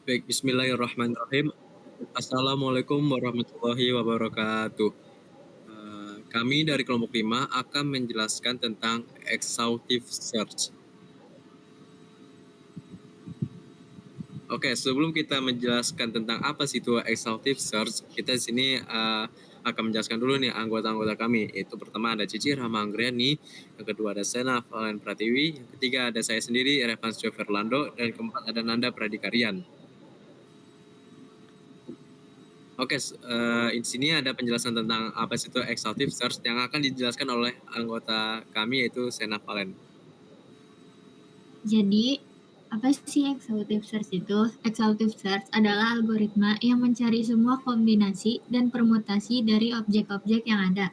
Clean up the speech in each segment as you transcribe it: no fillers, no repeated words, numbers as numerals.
Baik, bismillahirrahmanirrahim. Assalamualaikum warahmatullahi wabarakatuh. Kami dari kelompok 5 akan menjelaskan tentang exhaustive search. Oke, sebelum kita menjelaskan tentang apa sih itu exhaustive search, kita di sini akan menjelaskan dulu nih anggota-anggota kami. Itu pertama ada Cici Rahma Anggriani, yang kedua ada Sena Valen Pratiwi, yang ketiga ada saya sendiri, Revansio Fernando, dan keempat ada Nanda Pradikarian. Oke, di sini ada penjelasan tentang apa sih itu exhaustive search yang akan dijelaskan oleh anggota kami yaitu Sena Valen. Jadi, apa sih exhaustive search itu? Exhaustive search adalah algoritma yang mencari semua kombinasi dan permutasi dari objek-objek yang ada.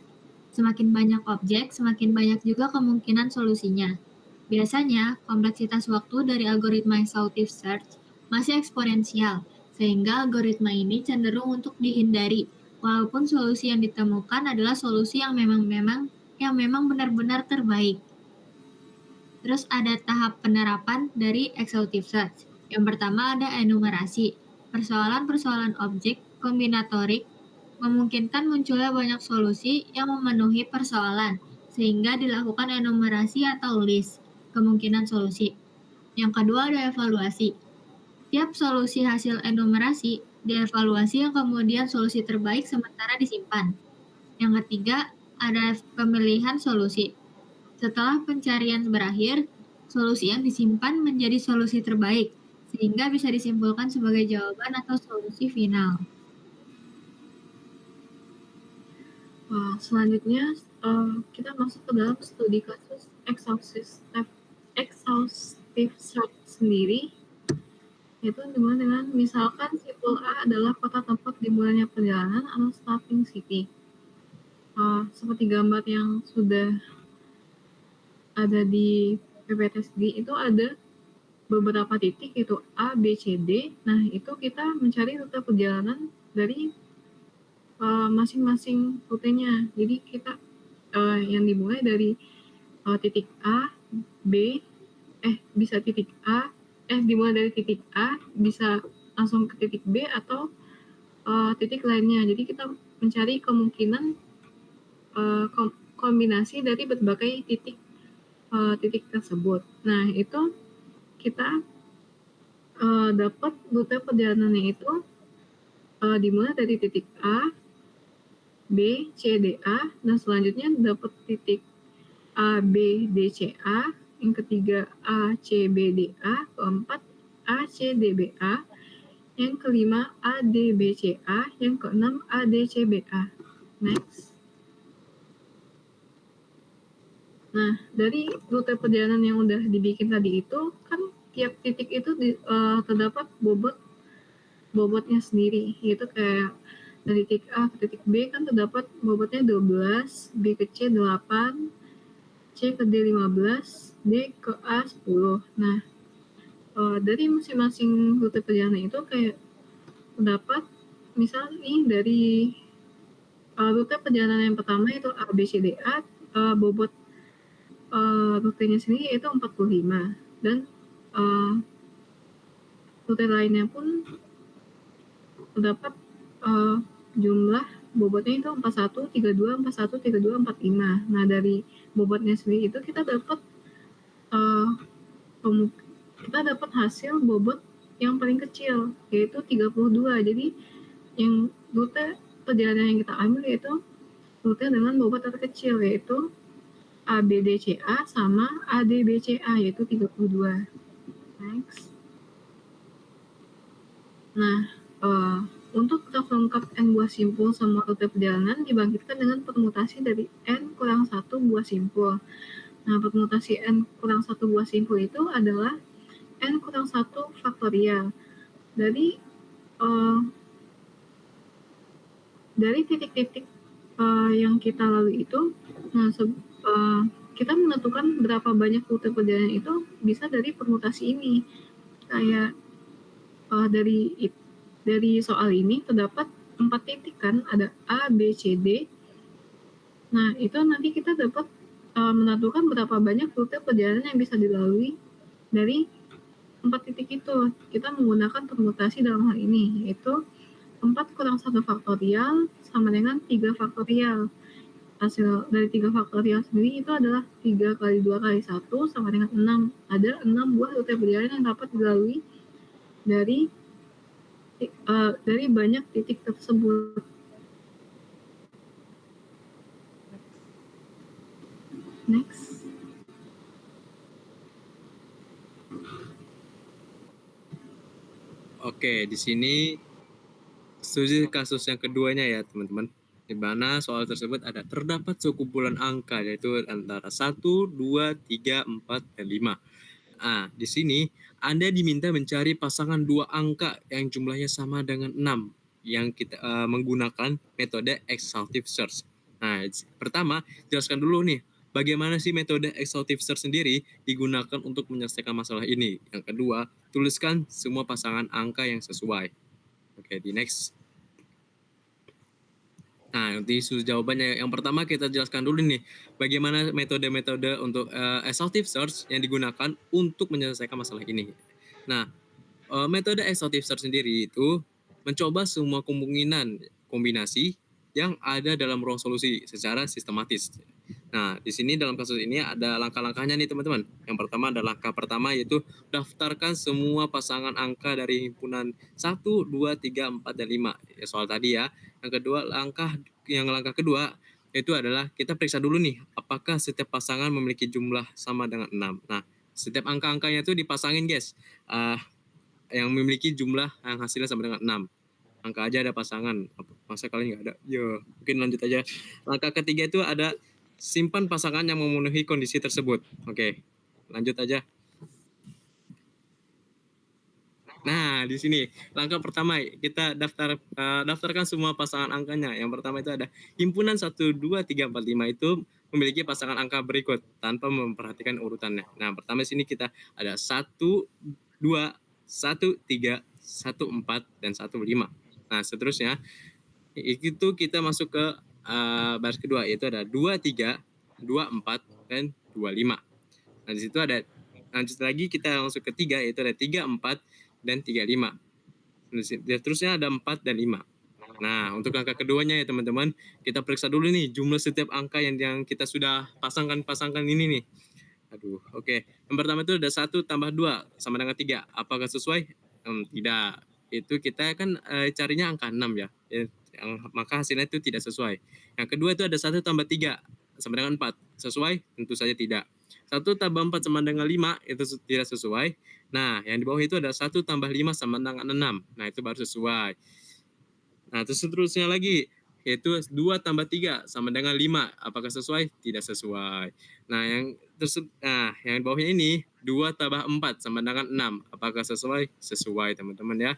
Semakin banyak objek, semakin banyak juga kemungkinan solusinya. Biasanya, kompleksitas waktu dari algoritma exhaustive search masih eksponensial, sehingga algoritma ini cenderung untuk dihindari, walaupun solusi yang ditemukan adalah solusi yang memang benar-benar terbaik. Terus ada tahap penerapan dari exhaustive search. Yang pertama ada enumerasi. Persoalan-persoalan objek kombinatorik memungkinkan munculnya banyak solusi yang memenuhi persoalan, sehingga dilakukan enumerasi atau list kemungkinan solusi. Yang kedua ada evaluasi. Tiap solusi hasil enumerasi dievaluasi yang kemudian solusi terbaik sementara disimpan. Yang ketiga ada pemilihan solusi. Setelah pencarian berakhir, solusi yang disimpan menjadi solusi terbaik, sehingga bisa disimpulkan sebagai jawaban atau solusi final. Selanjutnya kita masuk ke dalam studi kasus exhaustive search sendiri, yaitu dimulai dengan misalkan simpul A adalah kota tempat dimulainya perjalanan atau starting city. Seperti gambar yang sudah ada di PPTSD itu ada beberapa titik itu A, B, C, D. Nah, itu kita mencari rute perjalanan dari masing-masing rutenya. Jadi kita yang dimulai dari titik A, B, bisa titik A, dimulai dari titik A, bisa langsung ke titik B atau titik lainnya. Jadi kita mencari kemungkinan kombinasi dari berbagai titik tersebut. Nah, itu kita dapat rute perjalanannya itu dimulai dari titik A, B, C, D, A, dan selanjutnya dapat titik A, B, D, C, A, yang ketiga A, C, B, D, A, keempat A, C, D, B, A, yang kelima A, D, B, C, A, yang keenam A, D, C, B, A. Next. Nah, dari rute perjalanan yang udah dibikin tadi itu, kan tiap titik itu terdapat bobotnya sendiri, yaitu kayak dari titik A ke titik B kan terdapat bobotnya 12, B ke C 8, C ke D 15, D ke A 10. Nah, dari masing-masing rute perjalanan itu kayak terdapat misalnya nih dari rute perjalanan yang pertama itu A, B, C, D, A, bobot rutenya sendiri yaitu 45 dan rute lainnya pun terdapat jumlah bobotnya itu 41, 32, 41, 32, 45. Nah, dari bobotnya sendiri itu kita dapat hasil bobot yang paling kecil yaitu 32. Jadi yang rute perjalanan yang kita ambil yaitu rute dengan bobot terkecil yaitu ABDCA sama ADBCA yaitu 32. Next. Nah, untuk graf lengkap N buah simpul semua rute perjalanan dibangkitkan dengan permutasi dari N kurang 1 buah simpul. Nah, permutasi N kurang 1 buah simpul itu adalah N kurang 1 faktorial. Dari titik-titik yang kita lalui itu, kita menentukan berapa banyak rute perjalanan itu bisa dari permutasi ini. Kayak dari soal ini terdapat 4 titik kan, ada A, B, C, D. Nah, itu nanti kita dapat menentukan berapa banyak rute perjalanan yang bisa dilalui dari 4 titik itu kita menggunakan permutasi dalam hal ini, yaitu 4 kurang 1 faktorial sama dengan 3 faktorial. Hasil dari 3 faktorial sendiri itu adalah 3 kali 2 kali 1 sama dengan 6. Ada 6 buah rute perjalanan yang dapat dilalui dari banyak titik tersebut. Next. Oke, di sini studi kasus yang keduanya ya teman-teman, di mana soal tersebut terdapat sekumpulan angka yaitu antara 1, 2, 3, 4, dan 5. Di sini Anda diminta mencari pasangan dua angka yang jumlahnya sama dengan 6 yang kita menggunakan metode exhaustive search. Nah, pertama jelaskan dulu nih bagaimana sih metode exhaustive search sendiri digunakan untuk menyelesaikan masalah ini. Yang kedua, tuliskan semua pasangan angka yang sesuai. Oke, di next. Nah, nanti jawabannya. Yang pertama kita jelaskan dulu nih, bagaimana metode-metode untuk exhaustive search yang digunakan untuk menyelesaikan masalah ini. Nah, metode exhaustive search sendiri itu mencoba semua kemungkinan kombinasi yang ada dalam ruang solusi secara sistematis. Nah, di sini dalam kasus ini ada langkah-langkahnya nih teman-teman. Yang pertama adalah langkah pertama yaitu daftarkan semua pasangan angka dari himpunan 1, 2, 3, 4, dan 5. Ya, soal tadi ya. Yang kedua, langkah kedua itu adalah kita periksa dulu nih apakah setiap pasangan memiliki jumlah sama dengan 6. Nah, setiap angka-angkanya itu dipasangin guys. Yang memiliki jumlah yang hasilnya sama dengan 6. Angka aja ada pasangan. Masa kalian nggak ada? Ya, mungkin lanjut aja. Langkah ketiga itu ada simpan pasangan yang memenuhi kondisi tersebut. Oke, lanjut aja. Nah, di sini langkah pertama kita daftarkan semua pasangan angkanya. Yang pertama itu ada himpunan 1, 2, 3, 4, 5 itu memiliki pasangan angka berikut tanpa memperhatikan urutannya. Nah, pertama sini kita ada 1, 2, 1, 3, 1, 4, dan 1, 5. Nah, seterusnya itu kita masuk ke baris kedua, yaitu ada 2, 3, 2, 4, dan 2, 5. Nah, di situ ada lanjut lagi kita masuk ke 3, yaitu ada 3, 4, dan 3, 5. Terusnya ada 4 dan 5. Nah, untuk angka keduanya ya teman-teman, kita periksa dulu nih jumlah setiap angka yang kita sudah pasangkan ini nih. Oke. Yang pertama itu ada 1 tambah 2 sama dengan 3. Apakah sesuai? Tidak. Itu kita kan carinya angka 6 ya. Maka hasilnya itu tidak sesuai. Yang kedua itu ada 1 tambah 3 sama dengan 4. Sesuai? Tentu saja tidak. 1 tambah 4 sama dengan 5 itu tidak sesuai. Nah, yang di bawah itu ada 1 tambah 5 sama dengan 6. Nah, itu baru sesuai. Nah, terus seterusnya lagi, yaitu 2 tambah 3 sama dengan 5. Apakah sesuai? Tidak sesuai. Nah, yang di bawahnya ini 2 tambah 4 sama dengan 6. Apakah sesuai? Sesuai, teman-teman ya.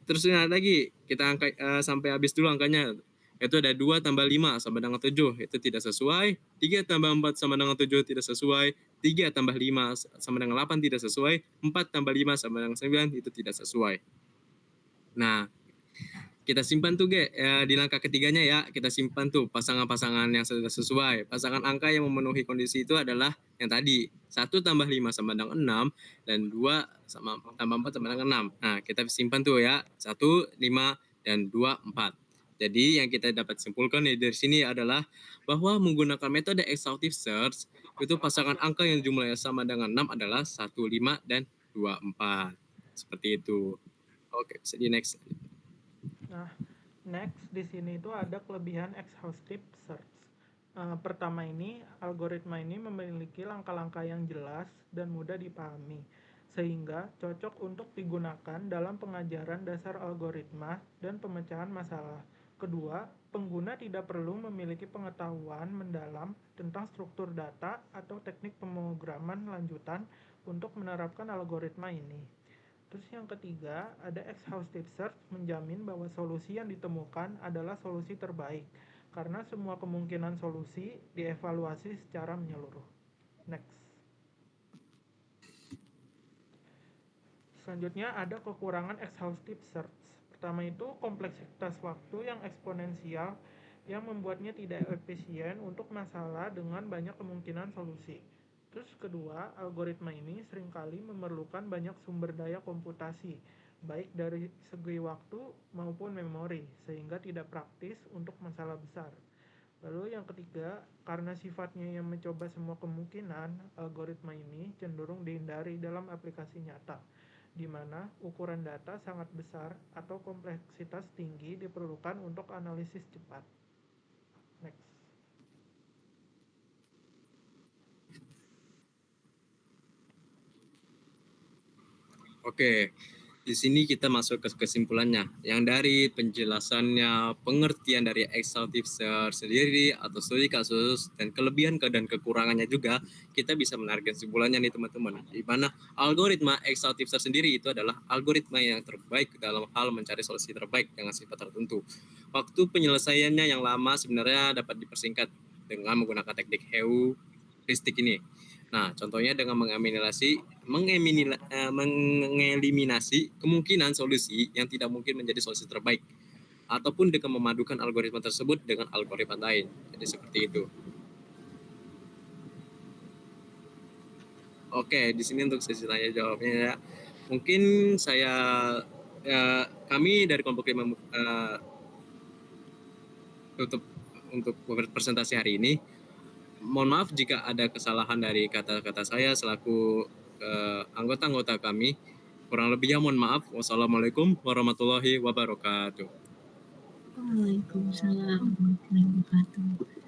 Terusnya lagi, kita sampai habis dulu angkanya. Itu ada 2 tambah 5 sama dengan 7. Itu tidak sesuai. 3 tambah 4 sama dengan 7 tidak sesuai. 3 tambah 5 sama dengan 8 tidak sesuai. 4 tambah 5 sama dengan 9 itu tidak sesuai. Nah, kita simpan tuh di langkah ketiganya ya, kita simpan tuh pasangan-pasangan yang sudah sesuai. Pasangan angka yang memenuhi kondisi itu adalah yang tadi 1 tambah 5 sama dengan 6 dan 2 tambah 4 sama dengan 6. Nah, kita simpan tuh ya 1, 5, dan 2, 4. Jadi yang kita dapat simpulkan dari sini adalah bahwa menggunakan metode exhaustive search itu pasangan angka yang jumlahnya sama dengan 6 adalah 1, 5, dan 2, 4. Seperti itu. Oke, bisa di next. Nah, next di sini itu ada kelebihan exhaustive search. Pertama ini, algoritma ini memiliki langkah-langkah yang jelas dan mudah dipahami, sehingga cocok untuk digunakan dalam pengajaran dasar algoritma dan pemecahan masalah. Kedua, pengguna tidak perlu memiliki pengetahuan mendalam tentang struktur data atau teknik pemrograman lanjutan untuk menerapkan algoritma ini. Terus yang ketiga, ada exhaustive search menjamin bahwa solusi yang ditemukan adalah solusi terbaik, karena semua kemungkinan solusi dievaluasi secara menyeluruh. Next. Selanjutnya ada kekurangan exhaustive search. Pertama itu kompleksitas waktu yang eksponensial yang membuatnya tidak efisien untuk masalah dengan banyak kemungkinan solusi. Terus kedua, algoritma ini seringkali memerlukan banyak sumber daya komputasi, baik dari segi waktu maupun memori, sehingga tidak praktis untuk masalah besar. Lalu yang ketiga, karena sifatnya yang mencoba semua kemungkinan, algoritma ini cenderung dihindari dalam aplikasi nyata, di mana ukuran data sangat besar atau kompleksitas tinggi diperlukan untuk analisis cepat. Next. Oke, di sini kita masuk ke kesimpulannya. Yang dari penjelasannya, pengertian dari exhaustive search sendiri atau studi kasus dan kelebihan dan kekurangannya juga, kita bisa menarik kesimpulannya nih teman-teman. Di mana algoritma exhaustive search sendiri itu adalah algoritma yang terbaik dalam hal mencari solusi terbaik dengan sifat tertentu. Waktu penyelesaiannya yang lama sebenarnya dapat dipersingkat dengan menggunakan teknik heuristik ini. Nah, contohnya dengan mengeliminasi kemungkinan solusi yang tidak mungkin menjadi solusi terbaik, ataupun dengan memadukan algoritma tersebut dengan algoritma lain. Jadi seperti itu. Oke, di sini untuk sesi tanya jawabnya ya. Mungkin kami dari kelompok 5 tutup untuk presentasi hari ini. Mohon maaf jika ada kesalahan dari kata-kata saya selaku anggota-anggota kami. Kurang lebihnya mohon maaf. Wassalamualaikum warahmatullahi wabarakatuh. Waalaikumsalam warahmatullahi wabarakatuh.